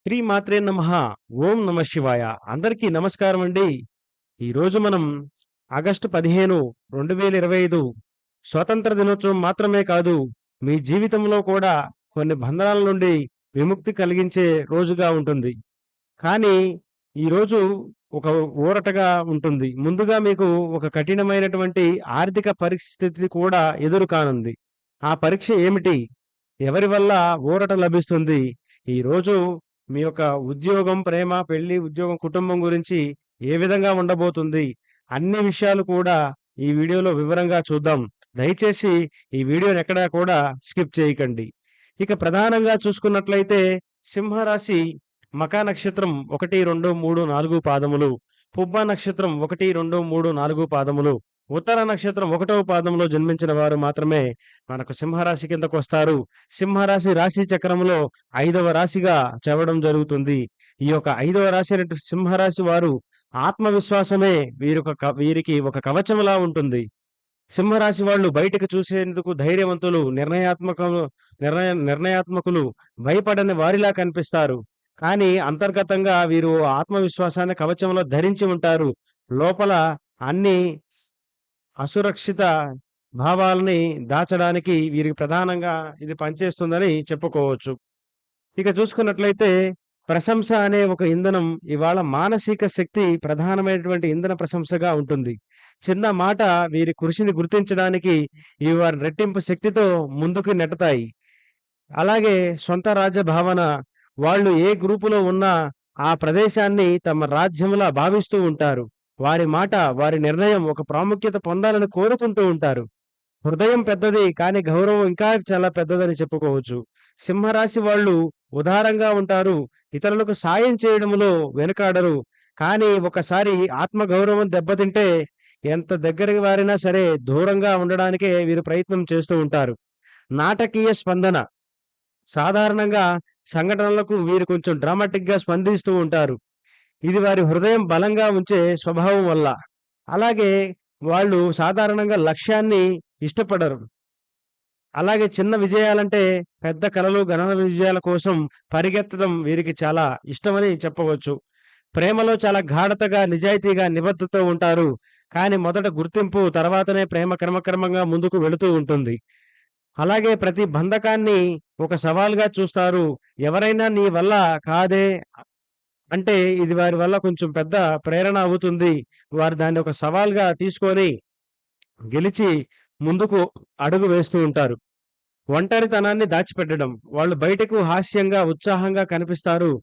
శ్రీ మాత్రే నమః. ఓం నమ శివాయ. అందరికీ నమస్కారం అండి. ఈరోజు మనం ఆగస్టు 15, 2025 స్వాతంత్ర దినోత్సవం మాత్రమే కాదు, మీ జీవితంలో కూడా కొన్ని బంధనాల నుండి విముక్తి కలిగించే రోజుగా ఉంటుంది. కానీ ఈరోజు ఒక ఊరటగా ఉంటుంది. ముందుగా మీకు ఒక కఠినమైనటువంటి ఆర్థిక పరిస్థితి కూడా ఎదురు కానుంది. ఆ పరీక్ష ఏమిటి? ఎవరి వల్ల ఊరట లభిస్తుంది? ఈరోజు మీ యొక్క ఉద్యోగం, ప్రేమ, పెళ్లి, ఉద్యోగం, కుటుంబం గురించి ఏ విధంగా ఉండబోతుంది? అన్ని విషయాలు కూడా ఈ వీడియోలో వివరంగా చూద్దాం. దయచేసి ఈ వీడియోని ఎక్కడా కూడా స్కిప్ చేయకండి. ఇక ప్రధానంగా చూసుకున్నట్లయితే సింహరాశి మకా నక్షత్రం 1, 2, 3, 4 పాదములు, పుబ్బ నక్షత్రం 1, 2, 3, 4 పాదములు, ఉత్తర నక్షత్రం 1వ పాదంలో జన్మించిన వారు మాత్రమే మనకు సింహరాశి కిందకొస్తారు. సింహరాశి రాశి చక్రంలో 5వ రాశిగా చెప్పడం జరుగుతుంది. ఈ యొక్క 5వ రాశి అయినటువంటి సింహరాశి వారు ఆత్మవిశ్వాసమే వీరికి ఒక కవచంలా ఉంటుంది. సింహరాశి వాళ్ళు బయటకు చూసేందుకు ధైర్యవంతులు, నిర్ణయాత్మకులు, భయపడని వారిలా కనిపిస్తారు. కానీ అంతర్గతంగా వీరు ఆత్మవిశ్వాసాన్ని కవచంలో ధరించి ఉంటారు. లోపల అన్ని అసురక్షిత భావాలని దాచడానికి వీరికి ప్రధానంగా ఇది పనిచేస్తుందని చెప్పుకోవచ్చు. ఇక చూసుకున్నట్లయితే ప్రశంస అనే ఒక ఇంధనం ఇవాళ మానసిక శక్తి ప్రధానమైనటువంటి ఇంధన ప్రశంసగా ఉంటుంది. చిన్న మాట వీరి కృషిని గుర్తించడానికి ఇవి వారి రెట్టింపు శక్తితో ముందుకు నెడతాయి. అలాగే సొంత రాజ్య భావన, వాళ్ళు ఏ గ్రూపులో ఉన్నా ఆ ప్రదేశాన్ని తమ రాజ్యంలా భావిస్తూ ఉంటారు. వారి మాట, వారి నిర్ణయం ఒక ప్రాముఖ్యత పొందాలని కోరుకుంటూ ఉంటారు. హృదయం పెద్దది కానీ గౌరవం ఇంకా చాలా పెద్దదని చెప్పుకోవచ్చు. సింహరాశి వాళ్ళు ఉదారంగా ఉంటారు. ఇతరులకు సాయం చేయడంలో వెనుకాడరు. కానీ ఒకసారి ఆత్మగౌరవం దెబ్బతింటే ఎంత దగ్గరి వారైనా సరే దూరంగా ఉండడానికే వీరు ప్రయత్నం చేస్తూ ఉంటారు. నాటకీయ స్పందన. సాధారణంగా సంఘటనలకు వీరు కొంచెం డ్రామాటిక్‌గా స్పందిస్తూ ఉంటారు. ఇది వారి హృదయం బలంగా ఉంచే స్వభావం వల్ల. అలాగే వాళ్ళు సాధారణంగా లక్ష్యాన్ని ఇష్టపడరు. అలాగే చిన్న విజయాలంటే పెద్ద కలలు, ఘన విజయాల కోసం పరిగెత్తడం వీరికి చాలా ఇష్టమని చెప్పవచ్చు. ప్రేమలో చాలా గాఢతగా, నిజాయితీగా, నిబద్ధతతో ఉంటారు. కానీ మొదట గుర్తింపు, తర్వాతనే ప్రేమ క్రమక్రమంగా ముందుకు వెళుతూ ఉంటుంది. అలాగే ప్రతి బంధకాన్ని ఒక సవాల్‌గా చూస్తారు. ఎవరైనా నీ వల్ల కాదే అంటే ఇది వారి వల్ల కొంచెం పెద్ద ప్రేరణ అవుతుంది. వారు దాన్ని ఒక సవాల్‌గా తీసుకొని గెలిచి ముందుకు అడుగు వేస్తూ ఉంటారు. ఒంటరితనాన్ని దాచిపెట్టడం. వాళ్ళు బయటకు హాస్యంగా, ఉత్సాహంగా కనిపిస్తారు.